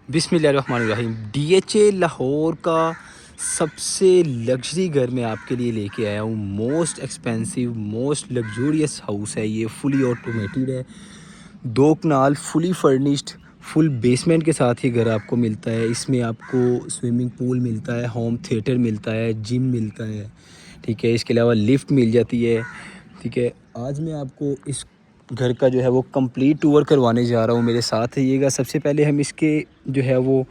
बिस्मिल्लाहिर्रहमानिर्रहीम। डीएचए लाहौर का सबसे लग्जरी घर मैं आपके लिए लेके आया हूँ। Most expensive most luxurious house है ये। फुली ऑटोमेटेड है, 2 कनाल, फुली फर्निश्ड, फुल बेसमेंट के साथ ये घर आपको मिलता है। इसमें आपको स्विमिंग पूल मिलता है, होम थिएटर मिलता है, जिम मिलता है, ठीक है। इसके अलावा लिफ्ट मिल जाती है, ठीक है। आज मैं आपको इस घर का जो है वो कंप्लीट टूर करवाने जा रहा हूँ, मेरे साथ रहिएगा। सबसे पहले हम इसके जो है वो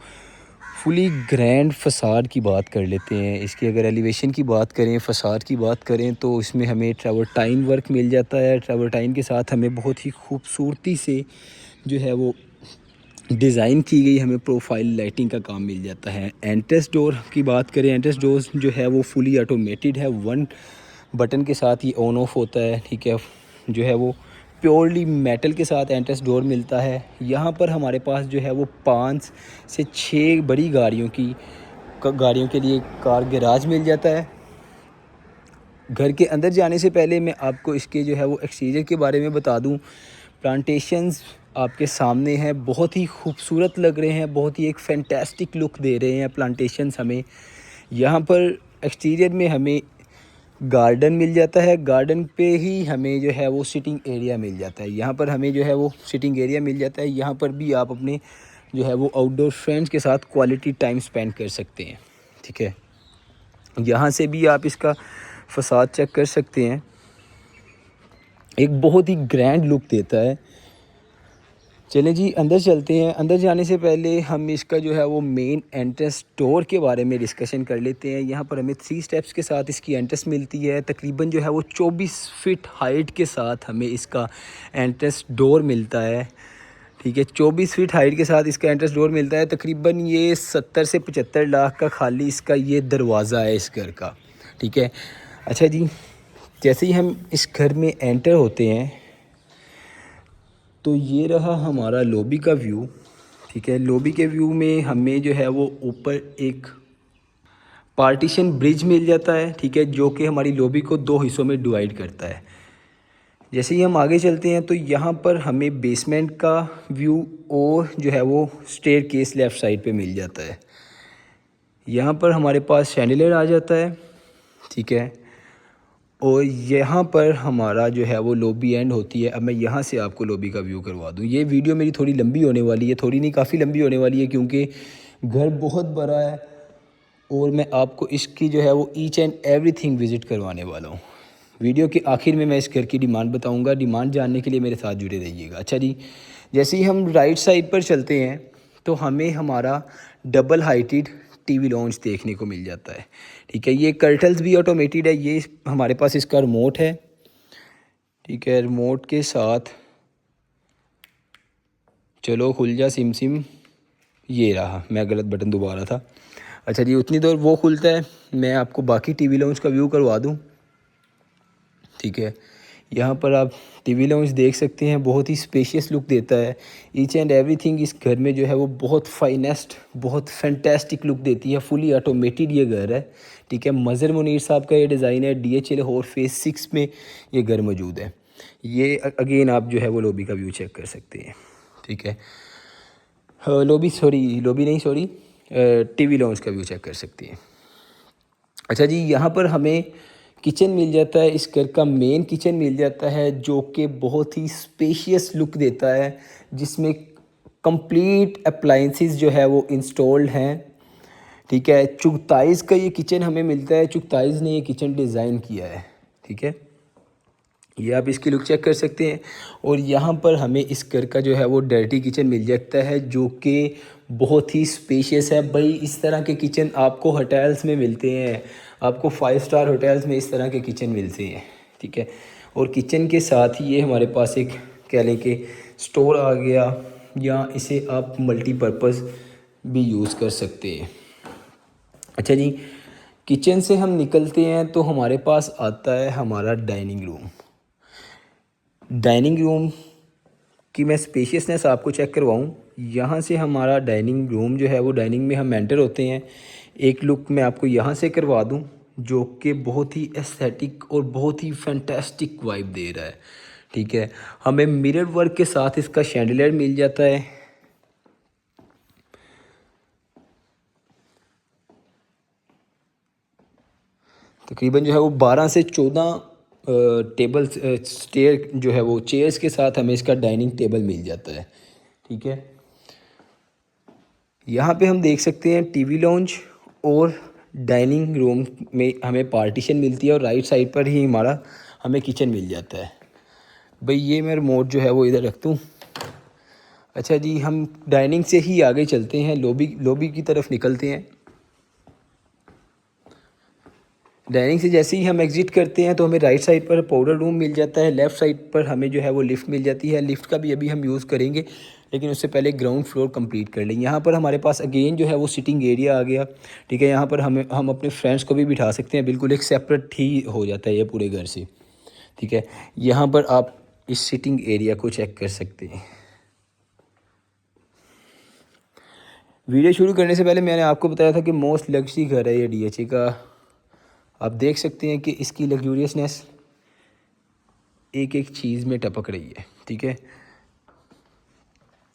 फुली ग्रैंड फसाद की बात कर लेते हैं। इसकी अगर एलिवेशन की बात करें, फसाद की बात करें, तो इसमें हमें ट्रैवर्टाइन वर्क मिल जाता है। ट्रैवर्टाइन के साथ हमें बहुत ही खूबसूरती से जो है वो डिज़ाइन की गई हमें प्रोफाइल लाइटिंग का काम मिल जाता है। एंट्रेंस डोर की बात करें, एंट्रेंस डोर जो है वो फुली ऑटोमेटेड है। 1 बटन के साथ ये ऑन ऑफ होता है, ठीक है। जो है वो प्योरली मेटल के साथ एंट्रेंस डोर मिलता है। यहाँ पर हमारे पास जो है वो 5 से 6 बड़ी गाड़ियों के लिए कार गैराज मिल जाता है। घर के अंदर जाने से पहले मैं आपको इसके जो है वो एक्सटीरियर के बारे में बता दूं। प्लांटेशंस आपके सामने हैं, बहुत ही खूबसूरत लग रहे हैं, बहुत ही एक फैंटास्टिक लुक दे रहे हैं प्लांटेशंस हमें। यहाँ पर एक्सटीरियर में हमें गार्डन मिल जाता है, गार्डन पे ही हमें जो है वो सिटिंग एरिया मिल जाता है। यहाँ पर हमें जो है वो सिटिंग एरिया मिल जाता है। यहाँ पर भी आप अपने जो है वो आउटडोर फ्रेंड्स के साथ क्वालिटी टाइम स्पेंड कर सकते हैं, ठीक है। यहाँ से भी आप इसका फसाद चेक कर सकते हैं, एक बहुत ही ग्रैंड लुक देता है। चलें जी अंदर चलते हैं। अंदर जाने से पहले हम इसका जो है वो मेन एंट्रेंस डोर के बारे में डिस्कशन कर लेते हैं। यहाँ पर हमें 3 स्टेप्स के साथ इसकी एंट्रेंस मिलती है। तकरीबन जो है वो 24 फीट हाइट के साथ हमें इसका एंट्रेंस डोर मिलता है, ठीक है। 24 फीट हाइट के साथ इसका एंट्रेंस डोर मिलता है। तकरीबन ये 70 से 75 लाख का खाली इसका ये दरवाज़ा है इस घर का, ठीक है। अच्छा जी, जैसे ही हम इस घर में एंटर होते हैं तो ये रहा हमारा लॉबी का व्यू, ठीक है। लॉबी के व्यू में हमें जो है वो ऊपर एक पार्टीशन ब्रिज मिल जाता है, ठीक है, जो कि हमारी लॉबी को 2 हिस्सों में डिवाइड करता है। जैसे ही हम आगे चलते हैं तो यहाँ पर हमें बेसमेंट का व्यू और जो है वो स्टेयरकेस लेफ़्ट साइड पे मिल जाता है। यहाँ पर हमारे पास शैंडिलियर आ जाता है, ठीक है। और यहाँ पर हमारा जो है वो लॉबी एंड होती है। अब मैं यहाँ से आपको लॉबी का व्यू करवा दूँ। ये वीडियो मेरी थोड़ी लंबी होने वाली है, थोड़ी नहीं काफ़ी लंबी होने वाली है, क्योंकि घर बहुत बड़ा है और मैं आपको इसकी जो है वो ईच एंड एवरीथिंग विज़िट करवाने वाला हूँ। वीडियो के आखिर में मैं इस घर की डिमांड बताऊँगा। डिमांड जानने के लिए मेरे साथ जुड़े रहिएगा। अच्छा जी, जैसे ही हम राइट साइड पर चलते हैं तो हमें हमारा डबल हाइटेड टीवी लॉन्च देखने को मिल जाता है, ठीक है। ये कर्टल्स भी ऑटोमेटेड है। ये हमारे पास इसका रिमोट है, ठीक है। रिमोट के साथ चलो खुल जा सिम सिम, ये रहा, मैं गलत बटन दबा रहा था। अच्छा जी, उतनी देर वो खुलता है, मैं आपको बाकी टीवी लॉन्च का व्यू करवा दूँ, ठीक है। यहाँ पर आप टीवी लाउंज देख सकते हैं, बहुत ही स्पेशियस लुक देता है। ईच एंड एवरीथिंग इस घर में जो है वो बहुत फाइनेस्ट, बहुत फैंटास्टिक लुक देती है। फुली ऑटोमेटेड ये घर है, ठीक है। मज़र मुनीर साहब का ये डिज़ाइन है। डीएचए लाहौर फेज़ 6 में ये घर मौजूद है। ये अगेन आप जो है वो लॉबी का व्यू चेक कर सकते हैं, ठीक है। लॉबी नहीं, सॉरी, टीवी लाउंज का व्यू चेक कर सकते हैं। अच्छा जी, यहाँ पर हमें किचन मिल जाता है। इस घर का मेन किचन मिल जाता है, जो कि बहुत ही स्पेशियस लुक देता है, जिसमें कंप्लीट अप्लाइंसेस जो है वो इंस्टॉल्ड हैं, ठीक है। चुगताइज़ का ये किचन हमें मिलता है। चुगताइज़ ने ये किचन डिज़ाइन किया है, ठीक है। ये आप इसकी लुक चेक कर सकते हैं। और यहाँ पर हमें इस घर का जो है वो डर्टी किचन मिल जाता है, जो कि बहुत ही स्पेशियस है। भाई इस तरह के किचन आपको होटल्स में मिलते हैं, आपको 5 स्टार होटल्स में इस तरह के किचन मिलते हैं, ठीक है। और किचन के साथ ही ये हमारे पास एक कह लें कि स्टोर आ गया, या इसे आप मल्टीपर्पज़ भी यूज़ कर सकते हैं। अच्छा जी, किचन से हम निकलते हैं तो हमारे पास आता है हमारा डाइनिंग रूम। डाइनिंग रूम की मैं स्पेशियसनेस आपको चेक करवाऊँ। यहाँ से हमारा डाइनिंग रूम जो है वो, डाइनिंग में हम एंटर होते हैं। एक लुक मैं आपको यहाँ से करवा दूँ, जो कि बहुत ही एस्थेटिक और बहुत ही फैंटास्टिक वाइब दे रहा है, ठीक है। हमें मिरर वर्क के साथ इसका शैंडलियर मिल जाता है। तकरीबन जो है वो 12 से 14 टेबल स्टेयर जो है वो चेयर्स के साथ हमें इसका डाइनिंग टेबल मिल जाता है। ठीक है, यहाँ पे हम देख सकते हैं टीवी लॉन्च और डाइनिंग रूम में हमें पार्टीशन मिलती है और राइट साइड पर ही हमारा हमें किचन मिल जाता है। भाई ये मैं रिमोट जो है वो इधर रख दूँ। अच्छा जी, हम डाइनिंग से ही आगे चलते हैं, लॉबी की तरफ निकलते हैं। डाइनिंग से जैसे ही हम एग्ज़िट करते हैं तो हमें राइट साइड पर पाउडर रूम मिल जाता है, लेफ़्ट साइड पर हमें जो है वो लिफ़्ट मिल जाती है। लिफ़्ट का भी अभी हम यूज़ करेंगे, लेकिन उससे पहले ग्राउंड फ्लोर कंप्लीट कर लेंगे। यहाँ पर हमारे पास अगेन जो है वो सिटिंग एरिया आ गया। ठीक है, यहाँ पर हम अपने फ्रेंड्स को भी बिठा सकते हैं, बिल्कुल एक सेपरेट ही हो जाता है ये पूरे घर से। ठीक है, यहाँ पर आप इस सिटिंग एरिया को चेक कर सकते हैं। वीडियो शुरू करने से पहले मैंने आपको बताया था कि मोस्ट लग्जरी घर है ये DHA का। आप देख सकते हैं कि इसकी लग्जूरियसनेस एक एक चीज़ में टपक रही है। ठीक है,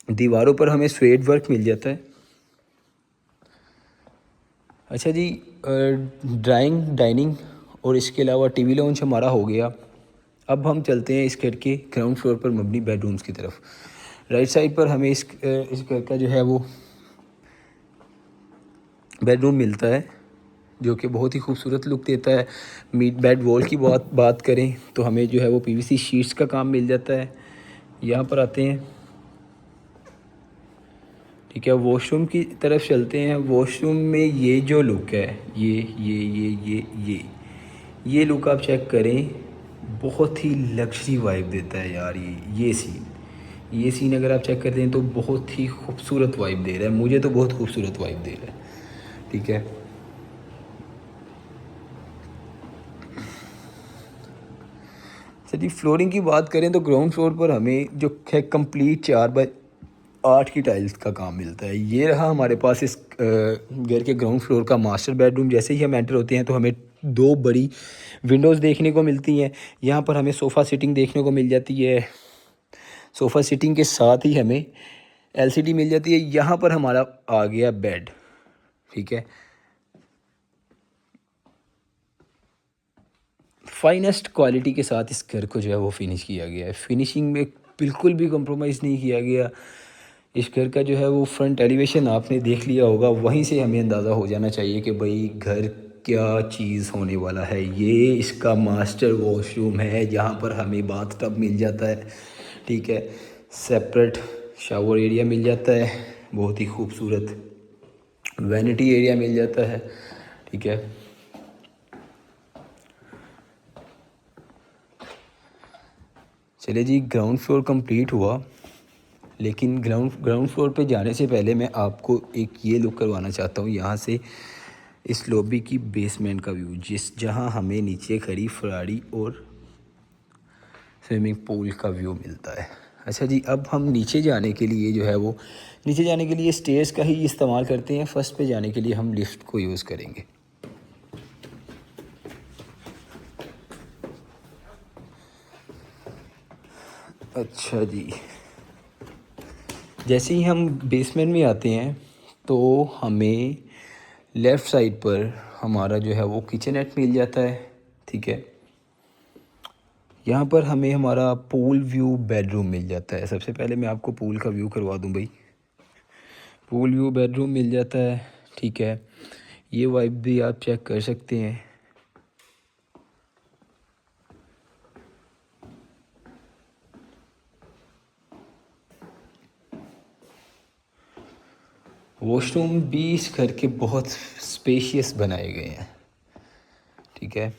दीवारों पर हमें स्वेड वर्क मिल जाता है। अच्छा जी, डाइनिंग और इसके अलावा टीवी लॉन्च हमारा हो गया। अब हम चलते हैं इस घर के ग्राउंड फ्लोर पर मबनी बेडरूम्स की तरफ। राइट साइड पर हमें इस घर का जो है वो बेडरूम मिलता है, जो कि बहुत ही खूबसूरत लुक देता है। मीड बेड वॉल की बात करें तो हमें जो है वो PVC शीट्स का काम मिल जाता है। यहाँ पर आते हैं। ठीक है, वॉशरूम की तरफ चलते हैं। वॉशरूम में ये जो लुक है, ये लुक आप चेक करें, बहुत ही लग्जरी वाइब देता है यार। ये सीन अगर आप चेक करते हैं तो बहुत ही खूबसूरत वाइब दे रहा है। मुझे तो बहुत खूबसूरत वाइब दे रहा है। ठीक है, चलिए फ्लोरिंग की बात करें तो ग्राउंड फ्लोर पर हमें जो है कंप्लीट 4x8 की टाइल्स का काम मिलता है। ये रहा हमारे पास इस घर के ग्राउंड फ्लोर का मास्टर बेडरूम। जैसे ही हम एंटर होते हैं तो हमें 2 बड़ी विंडोज़ देखने को मिलती हैं। यहाँ पर हमें सोफ़ा सिटिंग देखने को मिल जाती है। सोफ़ा सिटिंग के साथ ही हमें LCD मिल जाती है। यहाँ पर हमारा आ गया बेड। ठीक है, फाइनेस्ट क्वालिटी के साथ इस घर को जो है वो फिनिश किया गया है। फिनिशिंग में बिल्कुल भी कॉम्प्रोमाइज़ नहीं किया गया। इस घर का जो है वो फ्रंट एलिवेशन आपने देख लिया होगा, वहीं से हमें अंदाज़ा हो जाना चाहिए कि भाई घर क्या चीज़ होने वाला है। ये इसका मास्टर वॉशरूम है, जहाँ पर हमें बाथ टब मिल जाता है। ठीक है, सेपरेट शावर एरिया मिल जाता है, बहुत ही खूबसूरत वैनिटी एरिया मिल जाता है। ठीक है, चलिए जी, ग्राउंड फ्लोर कंप्लीट हुआ, लेकिन ग्राउंड फ्लोर पे जाने से पहले मैं आपको एक ये लुक करवाना चाहता हूँ। यहाँ से इस लॉबी की बेसमेंट का व्यू, जहाँ हमें नीचे खड़ी फरारी और स्विमिंग पूल का व्यू मिलता है। अच्छा जी, अब हम नीचे जाने के लिए जो है वो नीचे जाने के लिए स्टेयर्स का ही इस्तेमाल करते हैं। फर्स्ट पे जाने के लिए हम लिफ्ट को यूज़ करेंगे। अच्छा जी, जैसे ही हम बेसमेंट में आते हैं तो हमें लेफ़्ट साइड पर हमारा जो है वो किचननेट मिल जाता है। ठीक है, यहाँ पर हमें हमारा पूल व्यू बेडरूम मिल जाता है। सबसे पहले मैं आपको पूल का व्यू करवा दूँ भाई। पूल व्यू बेडरूम मिल जाता है। ठीक है, ये वाइब भी आप चेक कर सकते हैं। वॉशरूम भी इस घर के बहुत स्पेशियस बनाए गए हैं। ठीक है,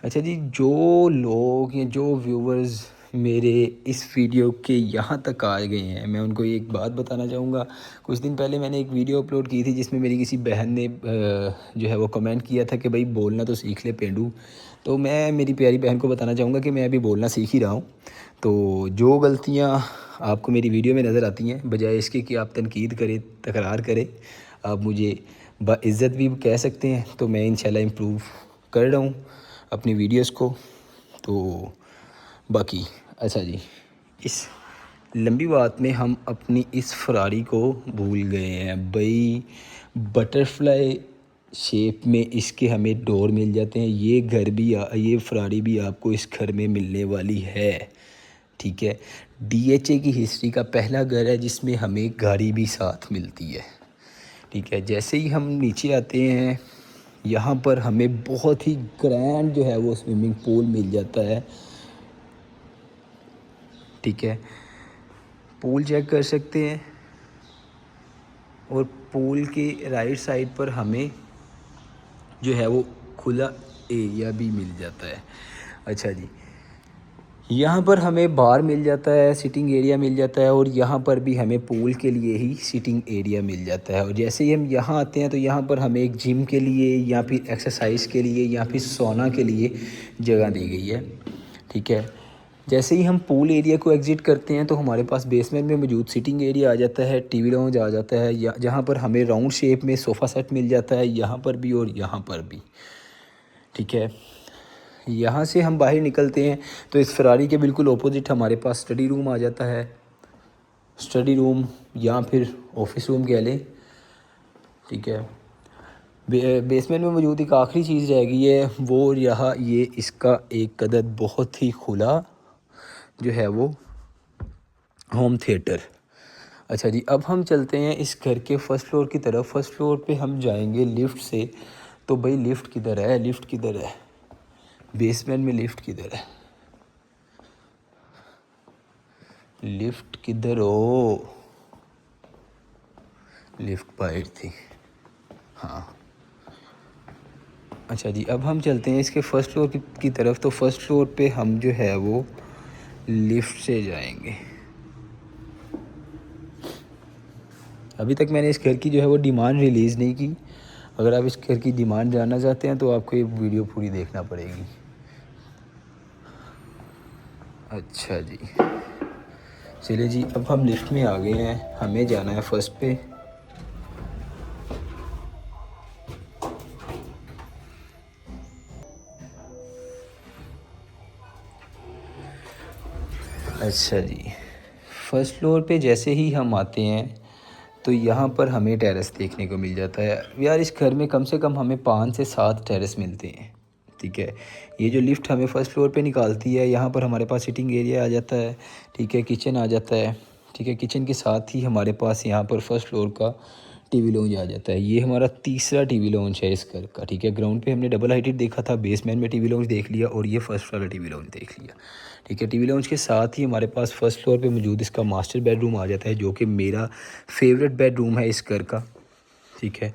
अच्छा जी, जो लोग या जो व्यूवर्स मेरे इस वीडियो के यहाँ तक आ गए हैं, मैं उनको एक बात बताना चाहूँगा। कुछ दिन पहले मैंने एक वीडियो अपलोड की थी जिसमें मेरी किसी बहन ने जो है वो कमेंट किया था कि भाई बोलना तो सीख ले पेंडू। तो मैं मेरी प्यारी बहन को बताना चाहूँगा कि मैं अभी बोलना सीख ही रहा हूँ। तो जो गलतियाँ आपको मेरी वीडियो में नज़र आती हैं, बजाय इसके कि आप तनकीद करें, तकरार करें, आप मुझे बाइज़्ज़त भी कह सकते हैं। तो मैं इंशाल्लाह इम्प्रूव कर रहा हूँ अपनी वीडियोस को। तो बाकी अच्छा जी, इस लंबी बात में हम अपनी इस फरारी को भूल गए हैं भाई। बटरफ्लाई शेप में इसके हमें डोर मिल जाते हैं। ये घर भी ये फरारी भी आपको इस घर में मिलने वाली है, ठीक है। DHA की हिस्ट्री का पहला घर है जिसमें हमें गाड़ी भी साथ मिलती है, ठीक है। जैसे ही हम नीचे आते हैं यहाँ पर हमें बहुत ही ग्रैंड जो है वो स्विमिंग पूल मिल जाता है, ठीक है। पूल चेक कर सकते हैं और पूल के राइट साइड पर हमें जो है वो खुला एरिया भी मिल जाता है। अच्छा जी, यहाँ पर हमें बार मिल जाता है, सिटिंग एरिया मिल जाता है और यहाँ पर भी हमें पूल के लिए ही सिटिंग एरिया मिल जाता है। और जैसे ही हम यहाँ आते हैं तो यहाँ पर हमें एक जिम के लिए या फिर एक्सरसाइज के लिए या फिर सोना के लिए जगह दी गई है, ठीक है। जैसे ही हम पूल एरिया को एग्ज़िट करते हैं तो हमारे पास बेसमेंट में मौजूद सिटिंग एरिया आ जाता है, टीवी लाउंज आ जाता है, या जहाँ पर हमें राउंड शेप में सोफ़ा सेट मिल जाता है, यहाँ पर भी और यहाँ पर भी, ठीक है। यहाँ से हम बाहर निकलते हैं तो इस फरारी के बिल्कुल ऑपोजिट हमारे पास स्टडी रूम आ जाता है। स्टडी रूम या फिर ऑफिस रूम कह लें, ठीक है। बेसमेंट में मौजूद एक आखिरी चीज़ रह गई है वो यहाँ ये इसका एक कदर बहुत ही खुला जो है वो होम थिएटर। अच्छा जी, अब हम चलते हैं इस घर के फर्स्ट फ्लोर की तरफ। फर्स्ट फ्लोर पे हम जाएंगे लिफ्ट से। तो भाई लिफ्ट किधर है, लिफ्ट किधर है, बेसमेंट में लिफ्ट किधर है, लिफ्ट किधर हो, लिफ्ट बाहर थी, हाँ। अच्छा जी, अब हम चलते हैं इसके फर्स्ट फ्लोर की तरफ। तो फर्स्ट फ्लोर पे हम जो है वो लिफ्ट से जाएंगे। अभी तक मैंने इस घर की जो है वो डिमांड रिलीज़ नहीं की। अगर आप इस घर की डिमांड जानना चाहते हैं तो आपको ये वीडियो पूरी देखना पड़ेगी। अच्छा जी, चलिए जी, अब हम लिफ्ट में आ गए हैं, हमें जाना है फर्स्ट पे। अच्छा जी, फर्स्ट फ्लोर पे जैसे ही हम आते हैं तो यहाँ पर हमें टेरेस देखने को मिल जाता है। यार इस घर में कम से कम हमें 5 से 7 टेरेस मिलते हैं, ठीक है। ये जो लिफ्ट हमें फ़र्स्ट फ्लोर पे निकालती है, यहाँ पर हमारे पास सिटिंग एरिया आ जाता है, ठीक है, किचन आ जाता है, ठीक है। किचन के साथ ही हमारे पास यहाँ पर फर्स्ट फ्लोर का टीवी लॉन्च आ जाता है। ये हमारा तीसरा टीवी लॉन्च है इस घर का, ठीक है। ग्राउंड पे हमने डबल हाइटेड देखा था, बेसमेंट में टीवी लॉन्च देख लिया और ये फर्स्ट वाला टीवी लॉन्च देख लिया, ठीक है। टीवी लॉन्च के साथ ही हमारे पास फर्स्ट फ्लोर पे मौजूद इसका मास्टर बेडरूम आ जाता है, जो कि मेरा फेवरेट बेडरूम है इस घर का, ठीक है।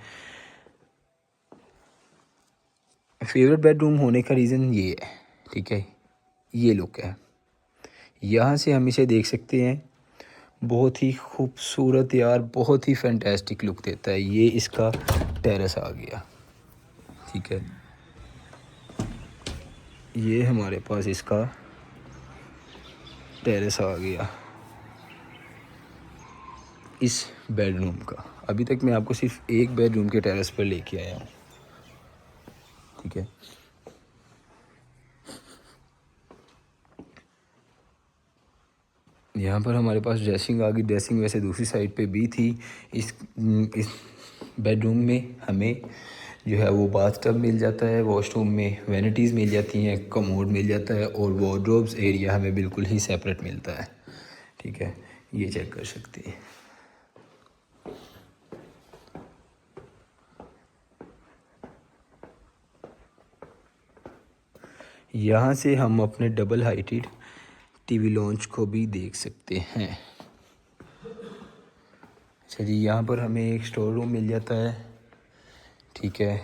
फेवरेट बेडरूम होने का रीज़न ये है, ठीक है। ये लुक है, यहाँ से हम इसे देख सकते हैं। बहुत ही खूबसूरत यार, बहुत ही फैंटास्टिक लुक देता है। ये इसका टेरेस आ गया, ठीक है। ये हमारे पास इसका टेरेस आ गया इस बेडरूम का। अभी तक मैं आपको सिर्फ एक बेडरूम के टेरेस पर लेके आया हूँ, ठीक है। यहाँ पर हमारे पास ड्रेसिंग आ गई। ड्रेसिंग वैसे दूसरी साइड पे भी थी। इस बेडरूम में हमें जो है वो बाथ टब मिल जाता है, वॉशरूम में वैनिटीज़ मिल जाती हैं, कमोड मिल जाता है और वार्डरोब्स एरिया हमें बिल्कुल ही सेपरेट मिलता है, ठीक है। ये चेक कर सकते हैं। यहाँ से हम अपने डबल हाइटेड टीवी लॉन्च को भी देख सकते हैं। अच्छा जी, यहाँ पर हमें एक स्टोर रूम मिल जाता है, ठीक है।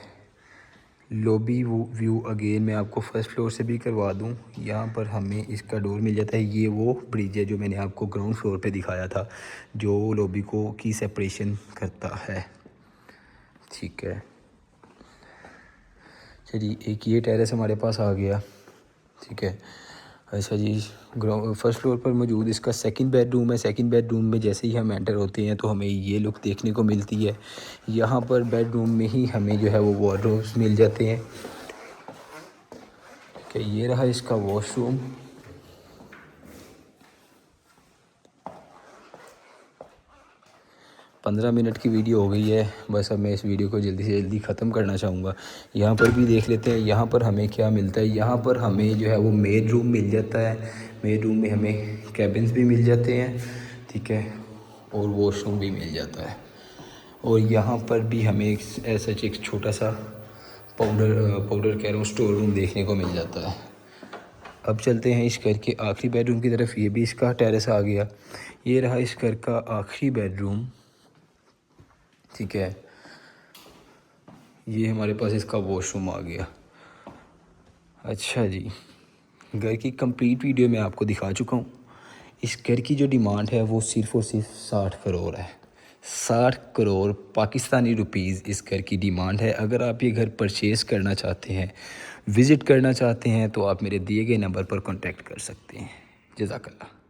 लॉबी व्यू अगेन मैं आपको फर्स्ट फ्लोर से भी करवा दूँ। यहाँ पर हमें इसका डोर मिल जाता है। ये वो ब्रिज है जो मैंने आपको ग्राउंड फ्लोर पे दिखाया था, जो लॉबी को की सेपरेशन करता है, ठीक है। चलिए, एक ये टेरेस हमारे पास आ गया, ठीक है। अच्छा जी, ग्राउंड फर्स्ट फ्लोर पर मौजूद इसका सेकंड बेडरूम है। सेकंड बेडरूम में जैसे ही हम एंटर होते हैं तो हमें ये लुक देखने को मिलती है। यहाँ पर बेडरूम में ही हमें जो है वो वार्डरोब्स मिल जाते हैं, ठीक है। ये रहा इसका वॉशरूम, 15 मिनट की वीडियो हो गई है। बस अब मैं इस वीडियो को जल्दी से जल्दी ख़त्म करना चाहूँगा। यहाँ पर भी देख लेते हैं यहाँ पर हमें क्या मिलता है। यहाँ पर हमें जो है वो मेड रूम मिल जाता है। मेड रूम में हमें कैबिन्स भी मिल जाते हैं, ठीक है, और वॉशरूम भी मिल जाता है। और यहाँ पर भी हमें ऐसा एक छोटा सा पाउडर कह रहा हूँ स्टोर रूम देखने को मिल जाता है। अब चलते हैं इस घर के आखिरी बेडरूम की तरफ। ये भी इसका टेरेस आ गया। ये रहा इस घर का आखिरी बेडरूम, ठीक है। ये हमारे पास इसका वॉशरूम आ गया। अच्छा जी, घर की कंप्लीट वीडियो मैं आपको दिखा चुका हूँ। इस घर की जो डिमांड है वो सिर्फ़ और सिर्फ 60 करोड़ है। 60 करोड़ पाकिस्तानी रुपीज़ इस घर की डिमांड है। अगर आप ये घर परचेज़ करना चाहते हैं, विज़िट करना चाहते हैं, तो आप मेरे दिए गए नंबर पर कॉन्टैक्ट कर सकते हैं। जज़ाकल्लाह।